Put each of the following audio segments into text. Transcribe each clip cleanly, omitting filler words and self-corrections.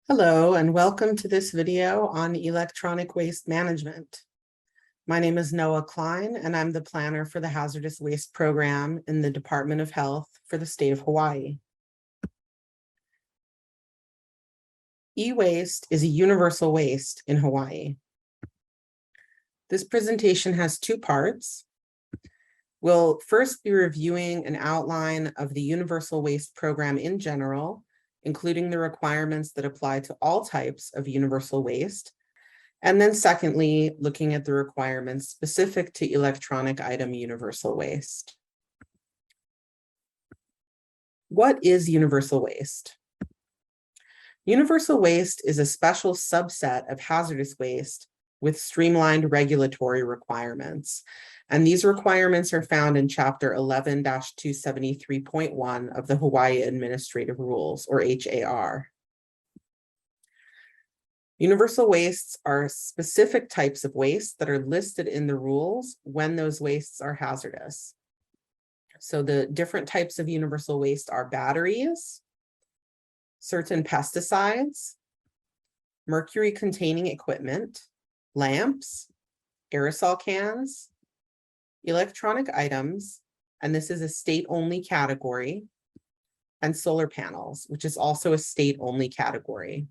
Hello, and welcome to this video on electronic waste management. My name is Noah Klein, and I'm the planner for the Hazardous Waste Program in the Department of Health for the state of Hawaii. E-waste is a universal waste in Hawaii. This presentation has two parts. We'll first be reviewing an outline of the Universal Waste Program in general, including the requirements that apply to all types of universal waste. And then secondly, looking at the requirements specific to electronic item universal waste. What is universal waste? Universal waste is a special subset of hazardous waste with streamlined regulatory requirements. And these requirements are found in Chapter 11-273.1 of the Hawaii Administrative Rules, or HAR. Universal wastes are specific types of waste that are listed in the rules when those wastes are hazardous. So the different types of universal waste are batteries, certain pesticides, mercury-containing equipment, lamps, aerosol cans, electronic items, and this is a state-only category, and solar panels, which is also a state-only category.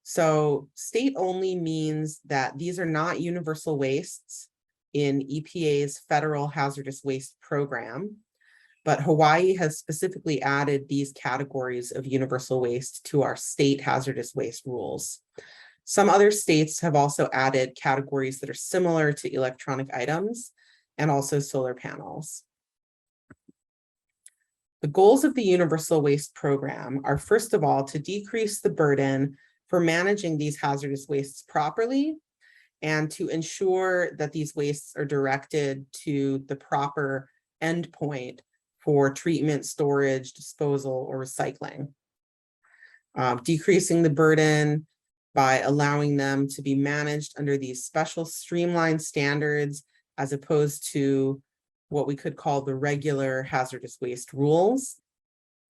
So state-only means that these are not universal wastes in EPA's Federal Hazardous Waste Program, but Hawaii has specifically added these categories of universal waste to our state hazardous waste rules. Some other states have also added categories that are similar to electronic items and also solar panels. The goals of the Universal Waste Program are, first of all, to decrease the burden for managing these hazardous wastes properly and to ensure that these wastes are directed to the proper endpoint for treatment, storage, disposal, or recycling. Decreasing the burden by allowing them to be managed under these special streamlined standards as opposed to what we could call the regular hazardous waste rules.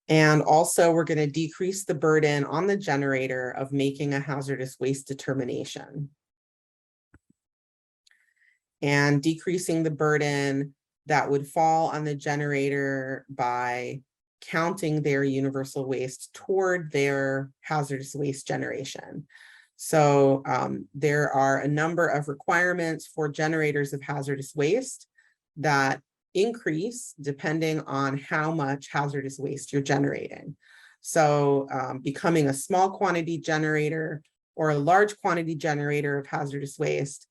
And also we're going to decrease the burden on the generator of making a hazardous waste determination. And decreasing the burden that would fall on the generator by counting their universal waste toward their hazardous waste generation. So there are a number of requirements for generators of hazardous waste that increase depending on how much hazardous waste you're generating. So becoming a small quantity generator or a large quantity generator of hazardous waste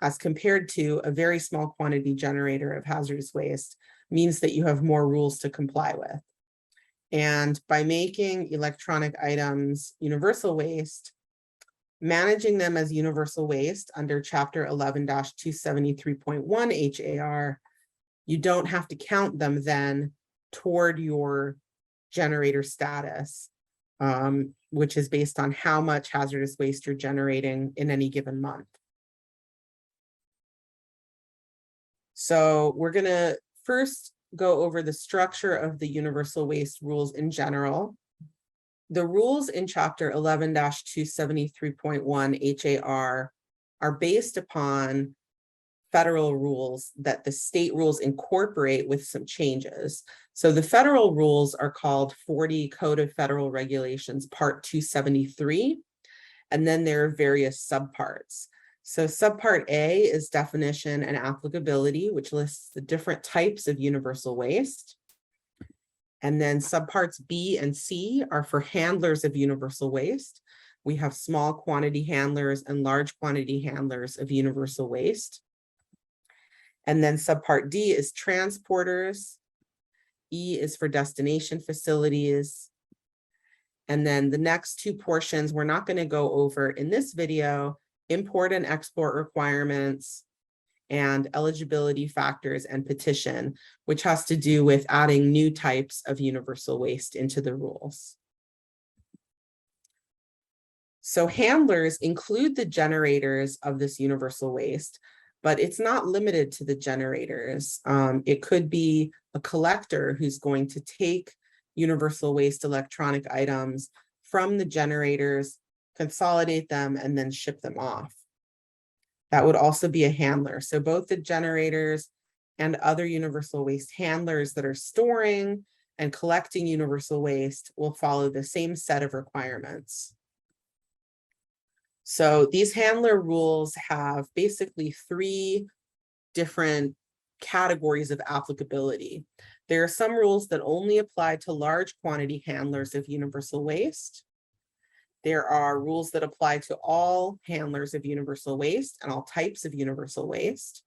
as compared to a very small quantity generator of hazardous waste means that you have more rules to comply with. And by making electronic items universal waste, managing them as universal waste under Chapter 11-273.1 HAR, you don't have to count them then toward your generator status, which is based on how much hazardous waste you're generating in any given month. So we're going to first go over the structure of the universal waste rules in general. The rules in Chapter 11-273.1 HAR are based upon federal rules that the state rules incorporate with some changes. So the federal rules are called 40 Code of Federal Regulations, Part 273, and then there are various subparts. So subpart A is definition and applicability, which lists the different types of universal waste. And then subparts B and C are for handlers of universal waste. We have small quantity handlers and large quantity handlers of universal waste. And then subpart D is transporters. E is for destination facilities. And then the next two portions we're not going to go over in this video: import and export requirements, and eligibility factors and petition, which has to do with adding new types of universal waste into the rules. So handlers include the generators of this universal waste, but it's not limited to the generators. It could be a collector who's going to take universal waste electronic items from the generators, consolidate them, and then ship them off. That would also be a handler. So both the generators and other universal waste handlers that are storing and collecting universal waste will follow the same set of requirements. So these handler rules have basically 3 different categories of applicability. There are some rules that only apply to large quantity handlers of universal waste. There are rules that apply to all handlers of universal waste and all types of universal waste.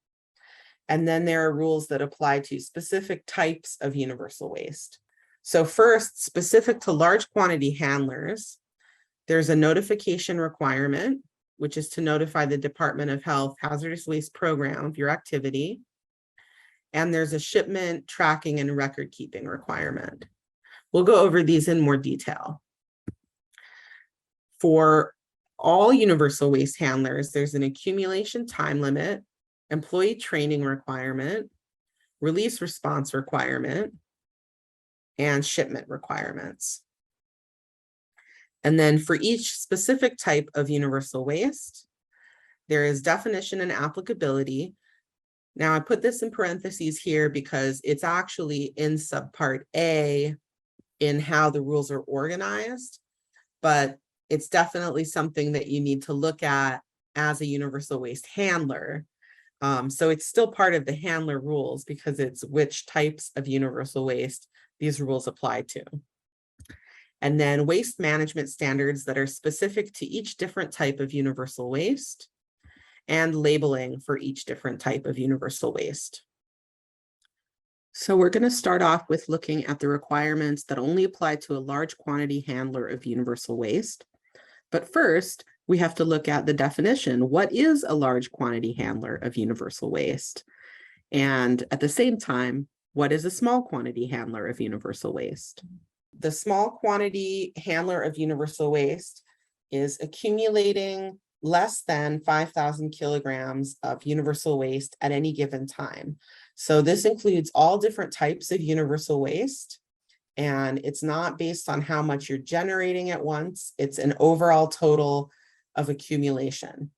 And then there are rules that apply to specific types of universal waste. So first, specific to large quantity handlers, there's a notification requirement, which is to notify the Department of Health Hazardous Waste Program of your activity. And there's a shipment, tracking, and record keeping requirement. We'll go over these in more detail. For all universal waste handlers, there's an accumulation time limit, employee training requirement, release response requirement, and shipment requirements. And then for each specific type of universal waste, there is definition and applicability. Now I put this in parentheses here because it's actually in subpart A in how the rules are organized, but it's definitely something that you need to look at as a universal waste handler. So it's still part of the handler rules because it's which types of universal waste these rules apply to. And then waste management standards that are specific to each different type of universal waste and labeling for each different type of universal waste. So we're going to start off with looking at the requirements that only apply to a large quantity handler of universal waste. But first, we have to look at the definition. What is a large quantity handler of universal waste? And at the same time, what is a small quantity handler of universal waste? The small quantity handler of universal waste is accumulating less than 5,000 kilograms of universal waste at any given time. So this includes all different types of universal waste, and it's not based on how much you're generating at once. It's an overall total of accumulation.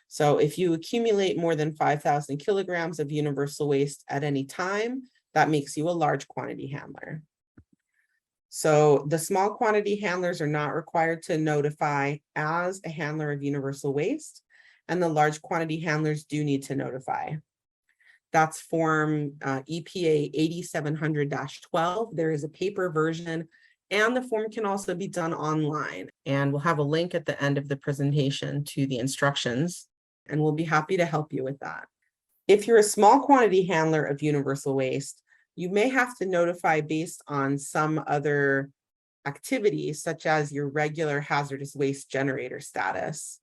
So if you accumulate more than 5,000 kilograms of universal waste at any time, that makes you a large quantity handler. So the small quantity handlers are not required to notify as a handler of universal waste, and the large quantity handlers do need to notify. That's form EPA 8700-12. There is a paper version, and the form can also be done online. And we'll have a link at the end of the presentation to the instructions, and we'll be happy to help you with that. If you're a small quantity handler of universal waste, you may have to notify based on some other activities, such as your regular hazardous waste generator status.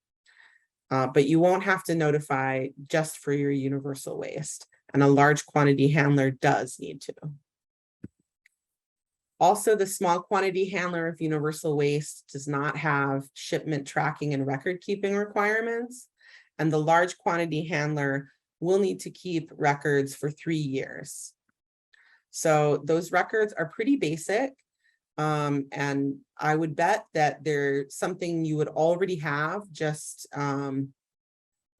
But you won't have to notify just for your universal waste, and a large quantity handler does need to. Also, the small quantity handler of universal waste does not have shipment tracking and record keeping requirements, and the large quantity handler will need to keep records for 3 years. So those records are pretty basic, and I would bet that they're something you would already have just in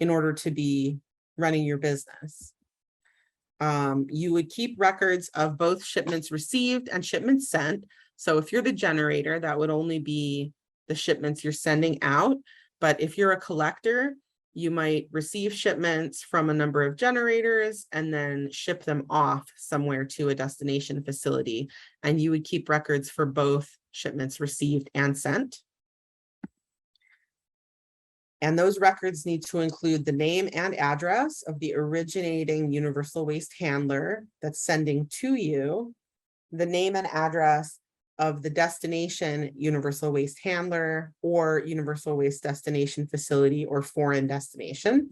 order to be running your business. You would keep records of both shipments received and shipments sent. So if you're the generator, that would only be the shipments you're sending out. But if you're a collector, you might receive shipments from a number of generators and then ship them off somewhere to a destination facility. And you would keep records for both shipments received and sent. And those records need to include the name and address of the originating universal waste handler that's sending to you, the name and address of the destination universal waste handler or universal waste destination facility or foreign destination,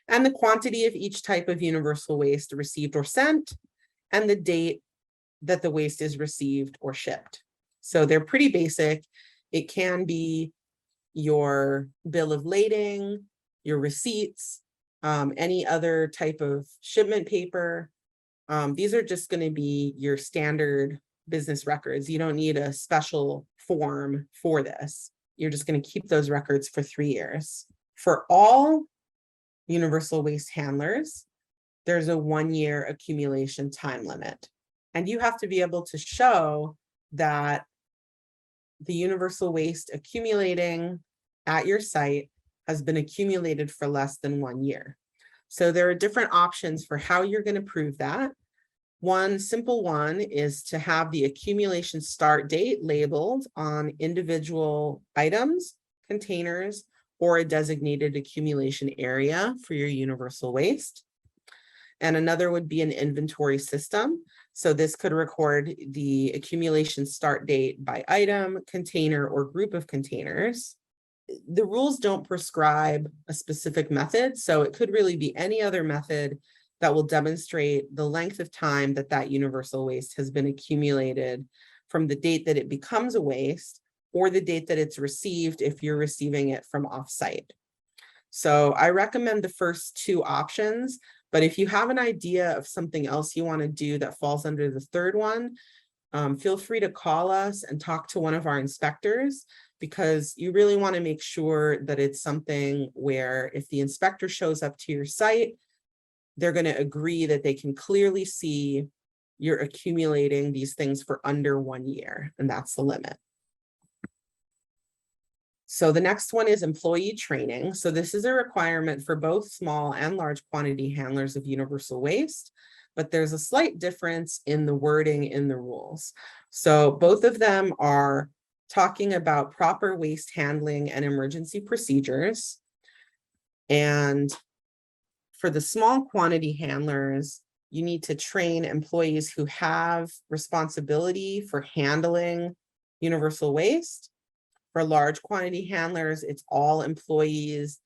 and the quantity of each type of universal waste received or sent, and the date that the waste is received or shipped. So they're pretty basic. It can be your bill of lading, your receipts, any other type of shipment paper. These are just going to be your standard business records. You don't need a special form for this. You're just going to keep those records for 3 years. For all universal waste handlers, there's a 1-year accumulation time limit. And you have to be able to show that the universal waste accumulating at your site has been accumulated for less than 1 year. So there are different options for how you're going to prove that. One simple one is to have the accumulation start date labeled on individual items, containers, or a designated accumulation area for your universal waste. And another would be an inventory system. So this could record the accumulation start date by item, container, or group of containers. The rules don't prescribe a specific method, so it could really be any other method that will demonstrate the length of time that that universal waste has been accumulated from the date that it becomes a waste or the date that it's received if you're receiving it from offsite. So I recommend the first 2 options, but if you have an idea of something else you want to do that falls under the third one, feel free to call us and talk to one of our inspectors, because you really want to make sure that it's something where if the inspector shows up to your site, they're going to agree that they can clearly see you're accumulating these things for under 1 year, and that's the limit. So the next one is employee training. So this is a requirement for both small and large quantity handlers of universal waste, but there's a slight difference in the wording in the rules. So both of them are talking about proper waste handling and emergency procedures. And for the small quantity handlers, you need to train employees who have responsibility for handling universal waste. For large quantity handlers, it's all employees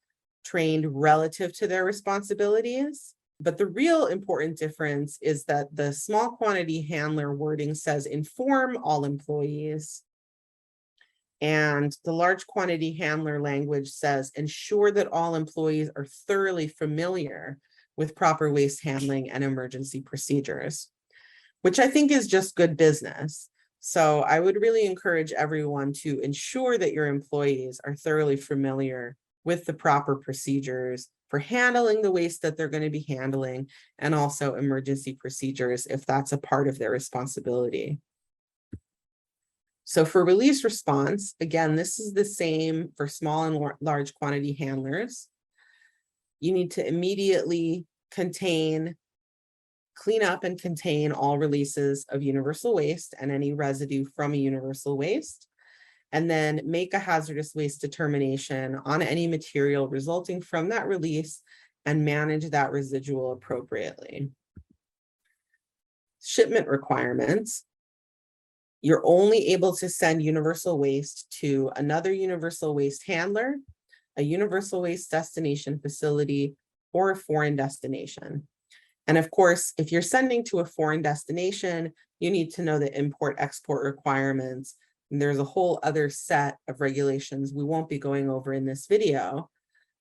trained relative to their responsibilities. But the real important difference is that the small quantity handler wording says inform all employees. And the large quantity handler language says ensure that all employees are thoroughly familiar with proper waste handling and emergency procedures, which I think is just good business. So I would really encourage everyone to ensure that your employees are thoroughly familiar with the proper procedures for handling the waste that they're going to be handling, and also emergency procedures if that's a part of their responsibility. So for release response, again, this is the same for small and large quantity handlers. You need to immediately clean up and contain all releases of universal waste and any residue from a universal waste, and then make a hazardous waste determination on any material resulting from that release and manage that residual appropriately. Shipment requirements. You're only able to send universal waste to another universal waste handler, a universal waste destination facility, or a foreign destination. And of course, if you're sending to a foreign destination, you need to know the import-export requirements. And there's a whole other set of regulations we won't be going over in this video.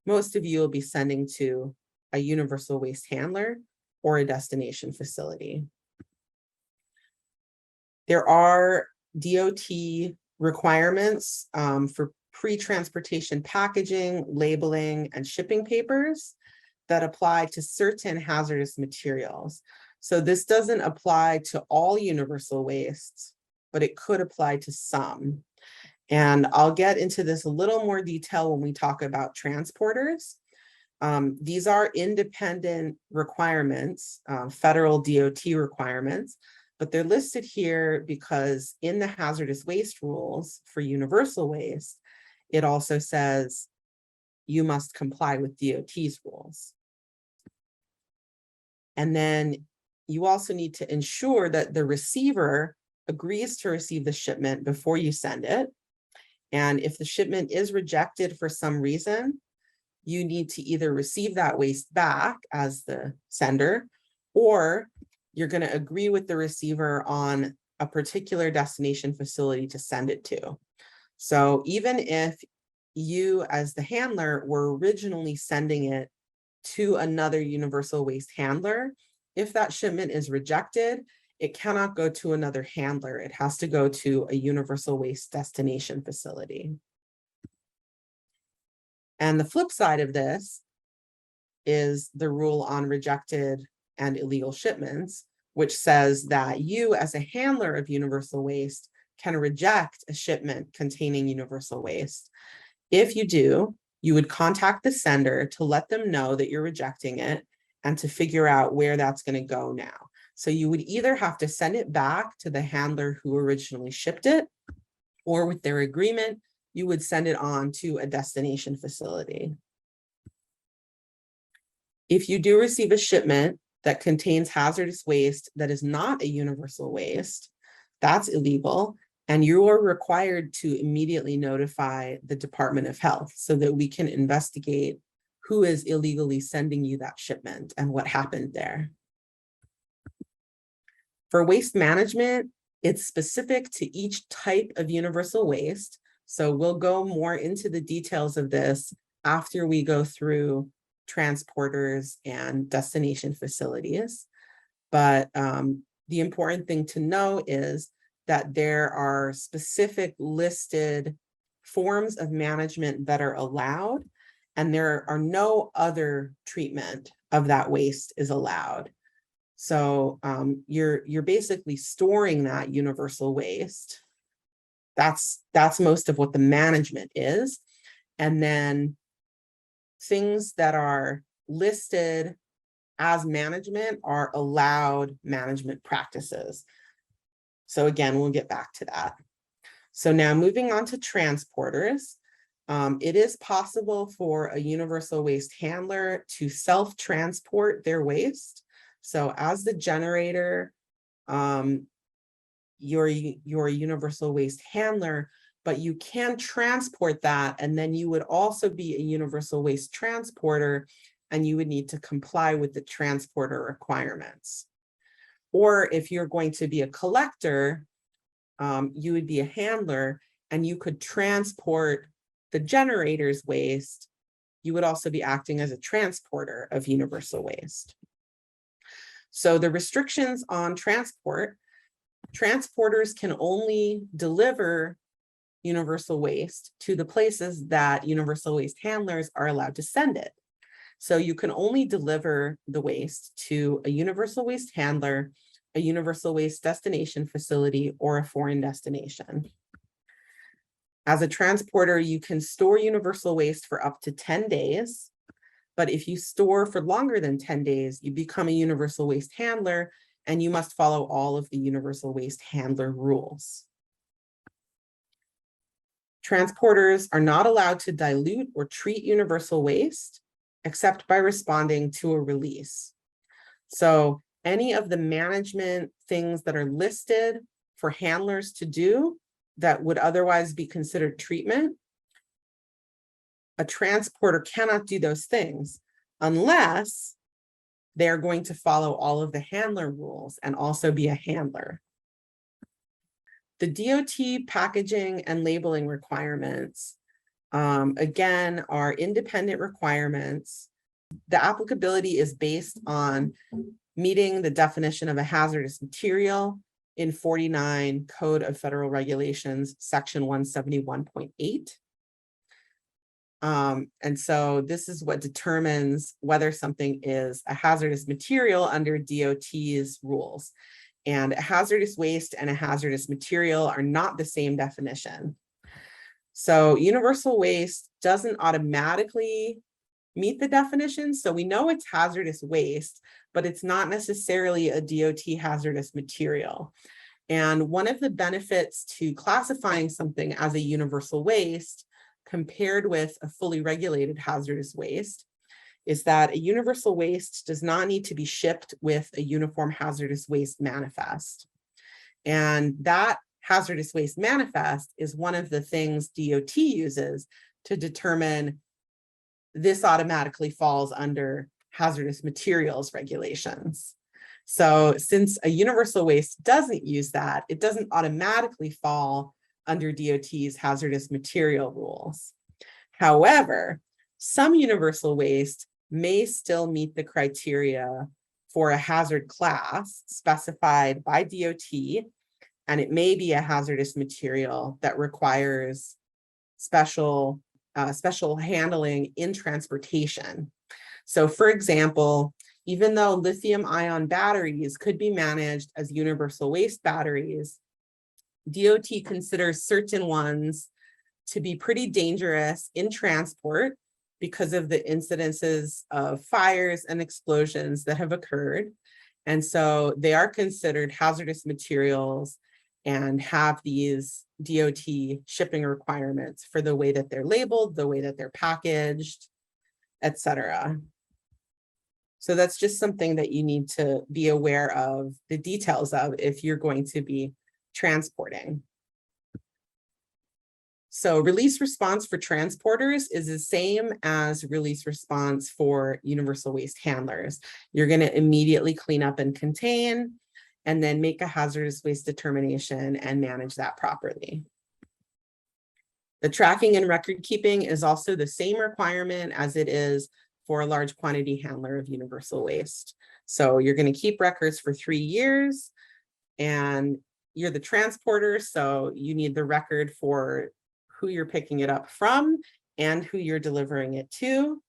Most of you will be sending to a universal waste handler or a destination facility. There are DOT requirements for pre-transportation packaging, labeling, and shipping papers that apply to certain hazardous materials. So this doesn't apply to all universal wastes, but it could apply to some. And I'll get into this a little more detail when we talk about transporters. These are independent requirements, federal DOT requirements, but they're listed here because in the hazardous waste rules for universal waste, it also says you must comply with DOT's rules. And then you also need to ensure that the receiver agrees to receive the shipment before you send it. And if the shipment is rejected for some reason, you need to either receive that waste back as the sender, or you're going to agree with the receiver on a particular destination facility to send it to. So even if you as the handler were originally sending it to another universal waste handler, if that shipment is rejected, it cannot go to another handler. It has to go to a universal waste destination facility. And the flip side of this is the rule on rejected and illegal shipments, which says that you as a handler of universal waste can reject a shipment containing universal waste. If you do, you would contact the sender to let them know that you're rejecting it and to figure out where that's going to go now. So you would either have to send it back to the handler who originally shipped it, or with their agreement, you would send it on to a destination facility. If you do receive a shipment that contains hazardous waste that is not a universal waste, that's illegal, and you are required to immediately notify the Department of Health so that we can investigate who is illegally sending you that shipment and what happened there. For waste management, it's specific to each type of universal waste. So we'll go more into the details of this after we go through transporters and destination facilities. But the important thing to know is that there are specific listed forms of management that are allowed, and there are no other treatment of that waste is allowed. So you're basically storing that universal waste. That's most of what the management is. And then things that are listed as management are allowed management practices. So again, we'll get back to that. So now moving on to transporters, it is possible for a universal waste handler to self-transport their waste. So as the generator, you're a universal waste handler, but you can transport that, and then you would also be a universal waste transporter, and you would need to comply with the transporter requirements. Or if you're going to be a collector, you would be a handler, and you could transport the generator's waste. You would also be acting as a transporter of universal waste. So the restrictions on transport, transporters can only deliver universal waste to the places that universal waste handlers are allowed to send it. So you can only deliver the waste to a universal waste handler, a universal waste destination facility, or a foreign destination. As a transporter, you can store universal waste for up to 10 days. But if you store for longer than 10 days, you become a universal waste handler, and you must follow all of the universal waste handler rules. Transporters are not allowed to dilute or treat universal waste except by responding to a release. So any of the management things that are listed for handlers to do that would otherwise be considered treatment, a transporter cannot do those things unless they're going to follow all of the handler rules and also be a handler. The DOT packaging and labeling requirements, again, are independent requirements. The applicability is based on meeting the definition of a hazardous material in 49 Code of Federal Regulations, section 171.8. And so this is what determines whether something is a hazardous material under DOT's rules. And a hazardous waste and a hazardous material are not the same definition. So universal waste doesn't automatically meet the definition. So we know it's hazardous waste, but it's not necessarily a DOT hazardous material. And one of the benefits to classifying something as a universal waste compared with a fully regulated hazardous waste is that a universal waste does not need to be shipped with a uniform hazardous waste manifest. And that hazardous waste manifest is one of the things DOT uses to determine this automatically falls under hazardous materials regulations. So since a universal waste doesn't use that, it doesn't automatically fall under DOT's hazardous material rules. However, some universal waste may still meet the criteria for a hazard class specified by DOT, and it may be a hazardous material that requires special handling in transportation. So for example, even though lithium-ion batteries could be managed as universal waste batteries, DOT considers certain ones to be pretty dangerous in transport because of the incidences of fires and explosions that have occurred. And so they are considered hazardous materials and have these DOT shipping requirements for the way that they're labeled, the way that they're packaged, etc. So that's just something that you need to be aware of the details of if you're going to be transporting. So release response for transporters is the same as release response for universal waste handlers. You're going to immediately clean up and contain, and then make a hazardous waste determination and manage that properly. The tracking and record keeping is also the same requirement as it is for a large quantity handler of universal waste. So you're going to keep records for 3 years, and you're the transporter, so you need the record for who you're picking it up from and who you're delivering it to,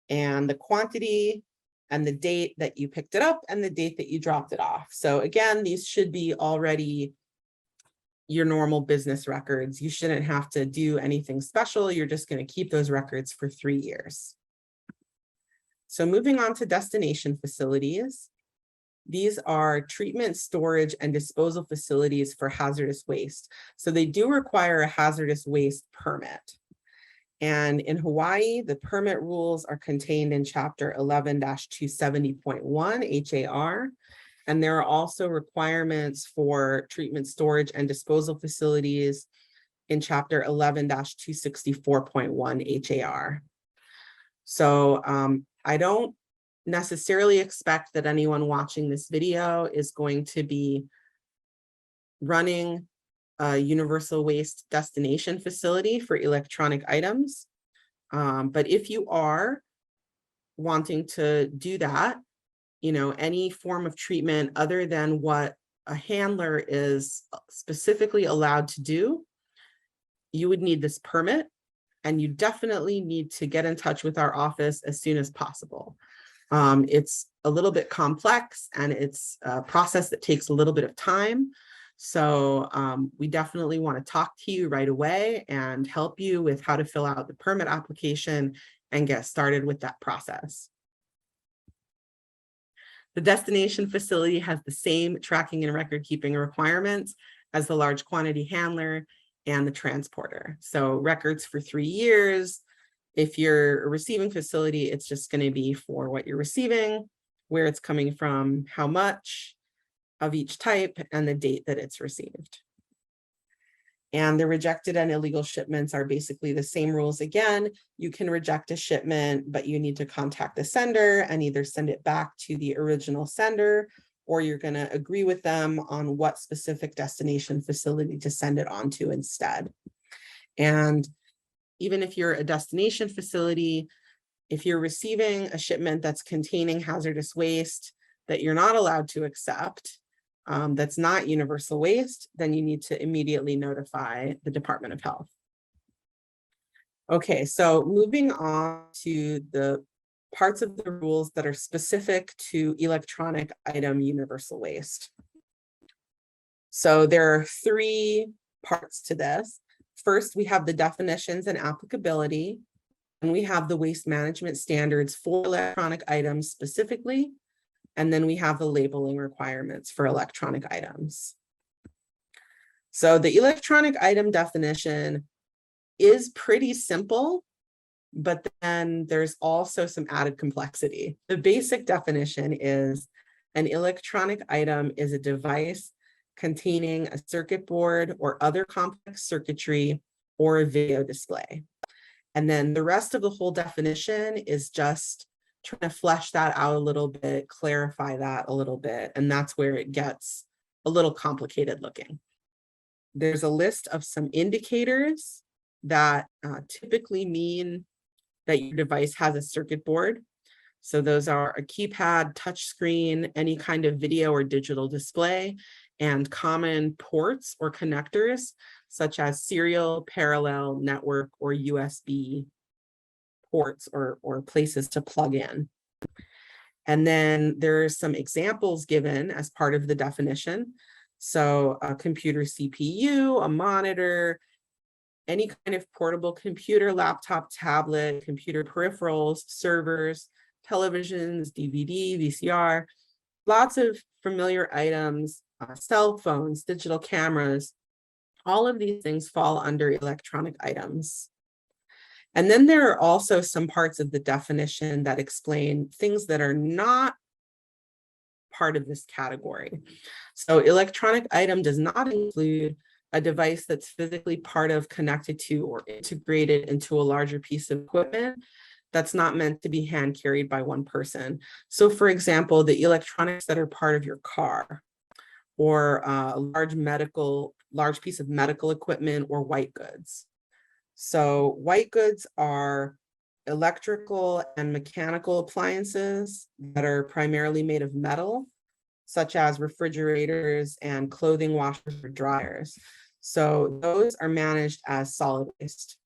and the quantity and the date that you picked it up and the date that you dropped it off. So again, these should be already your normal business records. You shouldn't have to do anything special. You're just going to keep those records for 3 years. So moving on to destination facilities. These are treatment, storage, and disposal facilities for hazardous waste. So they do require a hazardous waste permit. And in Hawaii, the permit rules are contained in Chapter 11-270.1 HAR. And there are also requirements for treatment, storage, and disposal facilities in Chapter 11-264.1 HAR. So I don't necessarily expect that anyone watching this video is going to be running a universal waste destination facility for electronic items. But if you are wanting to do that, any form of treatment other than what a handler is specifically allowed to do, you would need this permit, and you definitely need to get in touch with our office as soon as possible. It's a little bit complex, and it's a process that takes a little bit of time. So we definitely want to talk to you right away and help you with how to fill out the permit application and get started with that process. The destination facility has the same tracking and record keeping requirements as the large quantity handler and the transporter. So records for 3 years. If you're a receiving facility, it's just going to be for what you're receiving, where it's coming from, how much of each type, and the date that it's received. And the rejected and illegal shipments are basically the same rules again. You can reject a shipment, but you need to contact the sender and either send it back to the original sender, or you're going to agree with them on what specific destination facility to send it on to instead. And even if you're a destination facility, if you're receiving a shipment that's containing hazardous waste that you're not allowed to accept, that's not universal waste, then you need to immediately notify the Department of Health. Okay, so moving on to the parts of the rules that are specific to electronic item universal waste. So there are 3 parts to this. First, we have the definitions and applicability, and we have the waste management standards for electronic items specifically, and then we have the labeling requirements for electronic items. So the electronic item definition is pretty simple, but then there's also some added complexity. The basic definition is an electronic item is a device containing a circuit board or other complex circuitry or a video display. And then the rest of the whole definition is just trying to flesh that out a little bit, clarify that a little bit, and that's where it gets a little complicated looking. There's a list of some indicators that typically mean that your device has a circuit board. So those are a keypad, touchscreen, any kind of video or digital display, and common ports or connectors, such as serial, parallel, network, or USB ports or places to plug in. And then there's some examples given as part of the definition. So a computer CPU, a monitor, any kind of portable computer, laptop, tablet, computer peripherals, servers, televisions, DVD, VCR, lots of familiar items, cell phones, digital cameras, all of these things fall under electronic items. And then there are also some parts of the definition that explain things that are not part of this category. So electronic item does not include a device that's physically part of, connected to, or integrated into a larger piece of equipment that's not meant to be hand carried by one person. So for example, the electronics that are part of your car, or a large piece of medical equipment, or white goods. So white goods are electrical and mechanical appliances that are primarily made of metal, such as refrigerators and clothing washers or dryers. So those are managed as solid waste.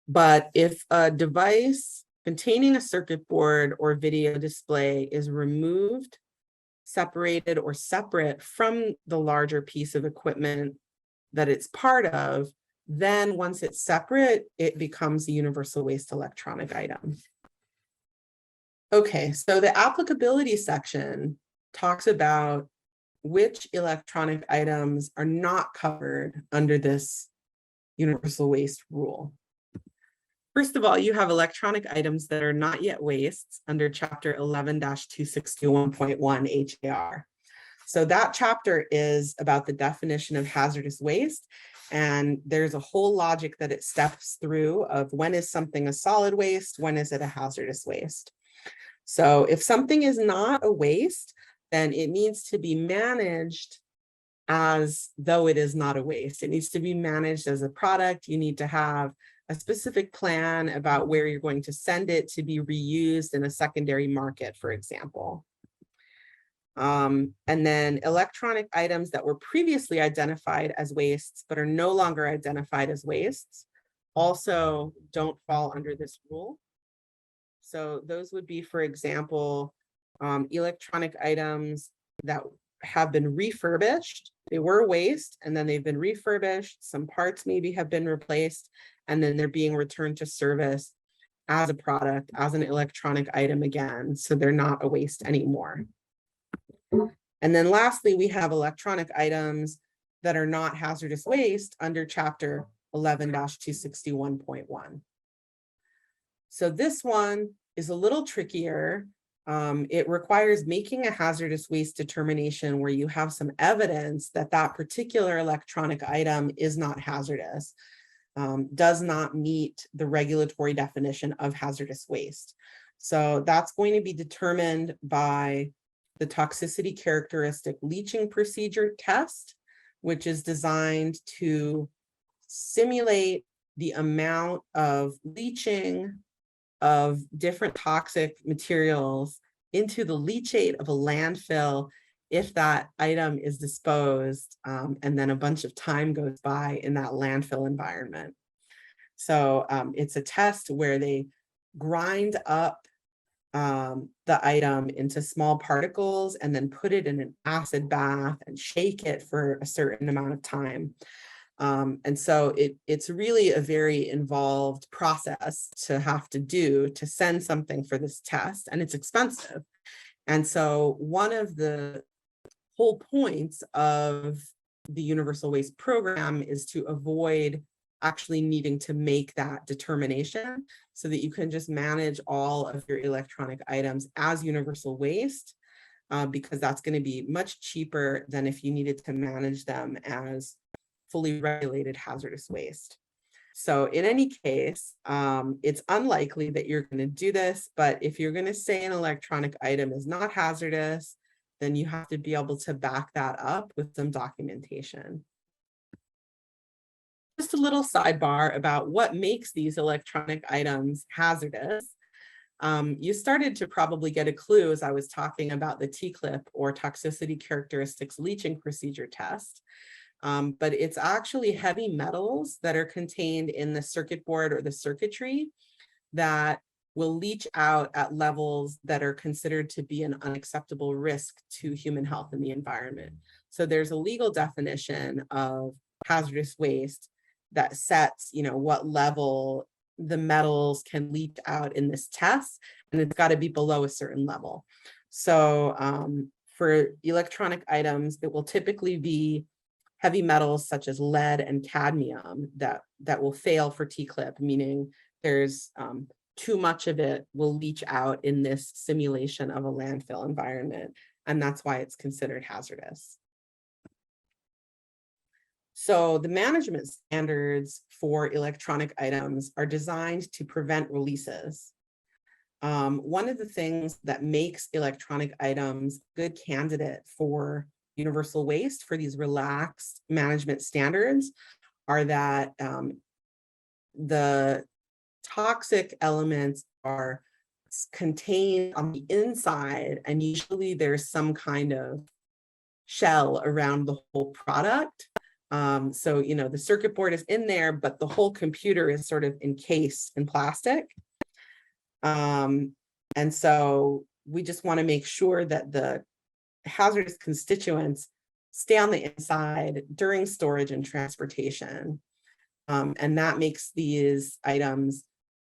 But if a device containing a circuit board or video display is removed, separated, or separate from the larger piece of equipment that it's part of, then once it's separate, it becomes a universal waste electronic item. Okay, so the applicability section talks about which electronic items are not covered under this universal waste rule. First of all, you have electronic items that are not yet wastes under chapter 11-261.1 HAR. So that chapter is about the definition of hazardous waste. And there's a whole logic that it steps through of when is something a solid waste, when is it a hazardous waste. So if something is not a waste, then it needs to be managed as though it is not a waste. It needs to be managed as a product. You need to have a specific plan about where you're going to send it to be reused in a secondary market, for example. And then electronic items that were previously identified as wastes but are no longer identified as wastes also don't fall under this rule. So those would be, for example, electronic items that have been refurbished. They were waste and then they've been refurbished. Some parts maybe have been replaced and then they're being returned to service as a product, as an electronic item again. So they're not a waste anymore. And then lastly, we have electronic items that are not hazardous waste under chapter 11-261.1. So this one is a little trickier. It requires making a hazardous waste determination where you have some evidence that that particular electronic item is not hazardous, does not meet the regulatory definition of hazardous waste. So that's going to be determined by the toxicity characteristic leaching procedure test, which is designed to simulate the amount of leaching of different toxic materials into the leachate of a landfill if that item is disposed and then a bunch of time goes by in that landfill environment. So it's a test where they grind up the item into small particles and then put it in an acid bath and shake it for a certain amount of time. And so it's really a very involved process to have to do to send something for this test, and it's expensive. And so one of the whole points of the Universal Waste Program is to avoid actually needing to make that determination so that you can just manage all of your electronic items as universal waste, because that's going to be much cheaper than if you needed to manage them as fully regulated hazardous waste. So in any case, it's unlikely that you're going to do this, but if you're going to say an electronic item is not hazardous, then you have to be able to back that up with some documentation. just a little sidebar about what makes these electronic items hazardous. You started to probably get a clue as I was talking about the TCLIP, or toxicity characteristics leaching procedure test. But it's actually heavy metals that are contained in the circuit board or the circuitry that will leach out at levels that are considered to be an unacceptable risk to human health and the environment. So there's a legal definition of hazardous waste that sets, what level the metals can leach out in this test, and it's got to be below a certain level. So for electronic items, it will typically be heavy metals such as lead and cadmium that will fail for TCLIP, meaning there's too much of it will leach out in this simulation of a landfill environment, and that's why it's considered hazardous. So the management standards for electronic items are designed to prevent releases. One of the things that makes electronic items a good candidate for universal waste, for these relaxed management standards, are that the toxic elements are contained on the inside, and usually there's some kind of shell around the whole product. So, the circuit board is in there, but the whole computer is sort of encased in plastic. And so we just want to make sure that the hazardous constituents stay on the inside during storage and transportation. And that makes these items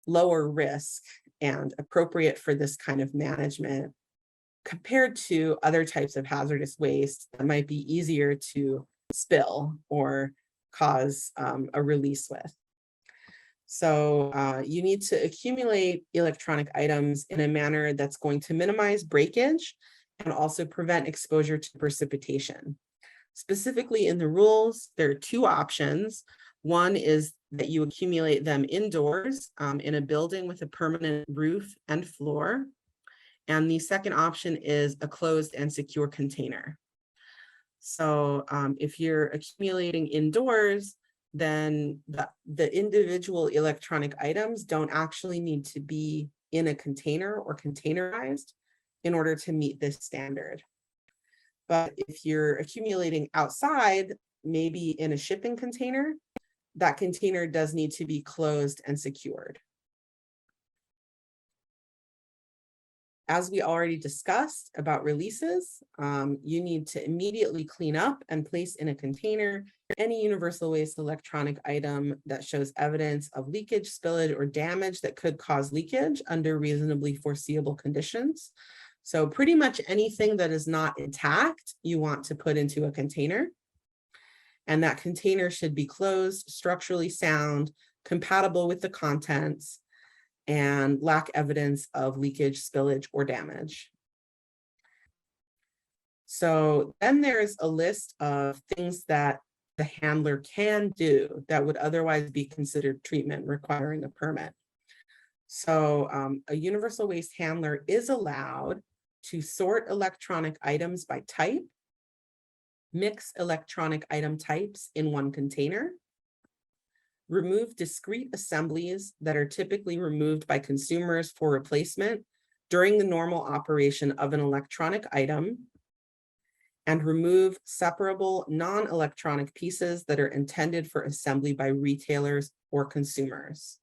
lower risk and appropriate for this kind of management compared to other types of hazardous waste that might be easier to spill or cause a release with. So you need to accumulate electronic items in a manner that's going to minimize breakage and also prevent exposure to precipitation. Specifically in the rules, there are two options. One is that you accumulate them indoors in a building with a permanent roof and floor. And the second option is a closed and secure container. So if you're accumulating indoors, then the individual electronic items don't actually need to be in a container or containerized in order to meet this standard. But if you're accumulating outside, maybe in a shipping container, that container does need to be closed and secured. As we already discussed about releases, you need to immediately clean up and place in a container any universal waste electronic item that shows evidence of leakage, spillage, or damage that could cause leakage under reasonably foreseeable conditions. So pretty much anything that is not intact, you want to put into a container. And that container should be closed, structurally sound, compatible with the contents, and lack evidence of leakage, spillage, or damage. So then there's a list of things that the handler can do that would otherwise be considered treatment requiring a permit. So a universal waste handler is allowed to sort electronic items by type, mix electronic item types in one container, remove discrete assemblies that are typically removed by consumers for replacement during the normal operation of an electronic item, and remove separable non-electronic pieces that are intended for assembly by retailers or consumers.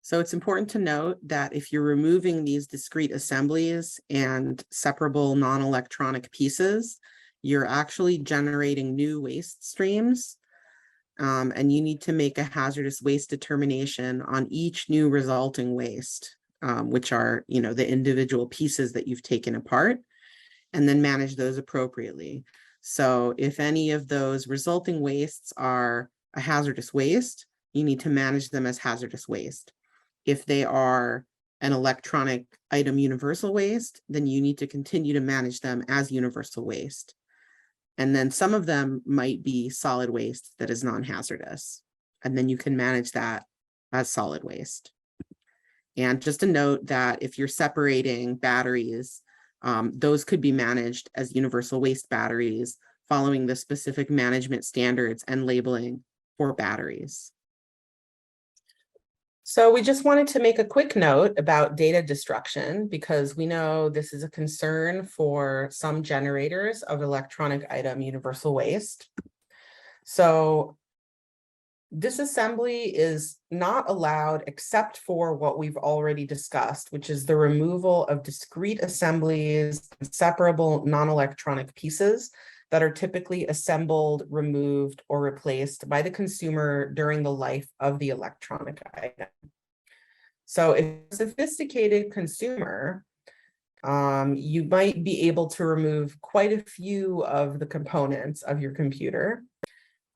So it's important to note that if you're removing these discrete assemblies and separable non-electronic pieces, you're actually generating new waste streams. And you need to make a hazardous waste determination on each new resulting waste, which are, the individual pieces that you've taken apart, and then manage those appropriately. So if any of those resulting wastes are a hazardous waste, you need to manage them as hazardous waste. If they are an electronic item universal waste, then you need to continue to manage them as universal waste. And then some of them might be solid waste that is non-hazardous. And then you can manage that as solid waste. And just a note that if you're separating batteries, those could be managed as universal waste batteries following the specific management standards and labeling for batteries. So we just wanted to make a quick note about data destruction because we know this is a concern for some generators of electronic item universal waste. So disassembly is not allowed except for what we've already discussed, which is the removal of discrete assemblies, separable non-electronic pieces that are typically assembled, removed, or replaced by the consumer during the life of the electronic item. So if a sophisticated consumer, you might be able to remove quite a few of the components of your computer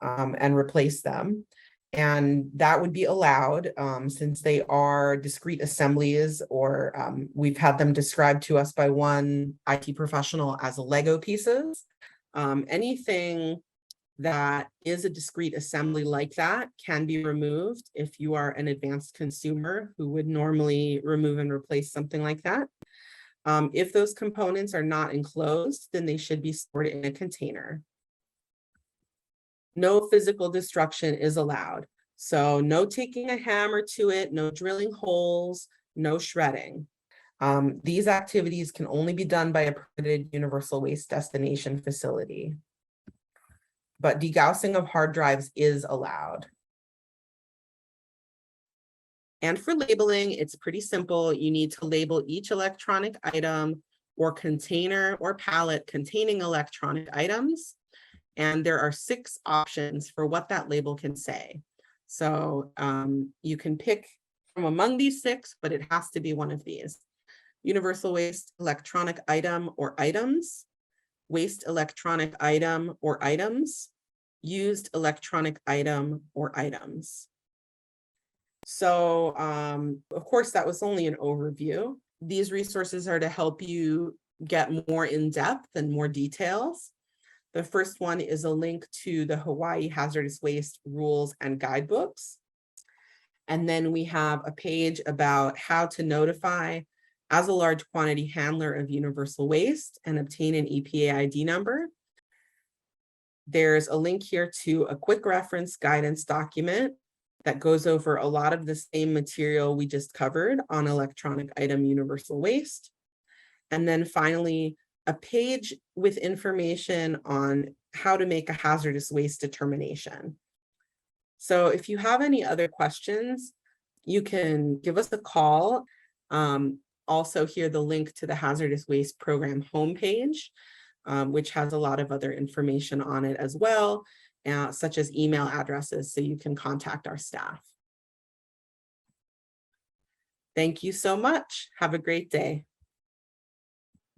and replace them. And that would be allowed since they are discrete assemblies, or we've had them described to us by one IT professional as Lego pieces. Anything that is a discrete assembly like that can be removed if you are an advanced consumer who would normally remove and replace something like that. If those components are not enclosed, then they should be stored in a container. No physical destruction is allowed. So no taking a hammer to it, no drilling holes, no shredding. These activities can only be done by a permitted universal waste destination facility. But degaussing of hard drives is allowed. And for labeling, it's pretty simple. You need to label each electronic item or container or pallet containing electronic items. And there are 6 options for what that label can say. So you can pick from among these 6, but it has to be one of these. Universal waste electronic item or items, waste electronic item or items, used electronic item or items. So of course, that was only an overview. These resources are to help you get more in depth and more details. The first one is a link to the Hawaii Hazardous Waste Rules and Guidebooks. And then we have a page about how to notify as a large quantity handler of universal waste and obtain an EPA ID number. There's a link here to a quick reference guidance document that goes over a lot of the same material we just covered on electronic item universal waste. And then finally, a page with information on how to make a hazardous waste determination. So if you have any other questions, you can give us a call. Also here, the link to the Hazardous Waste Program homepage, which has a lot of other information on it as well, such as email addresses, so you can contact our staff. Thank you so much. Have a great day.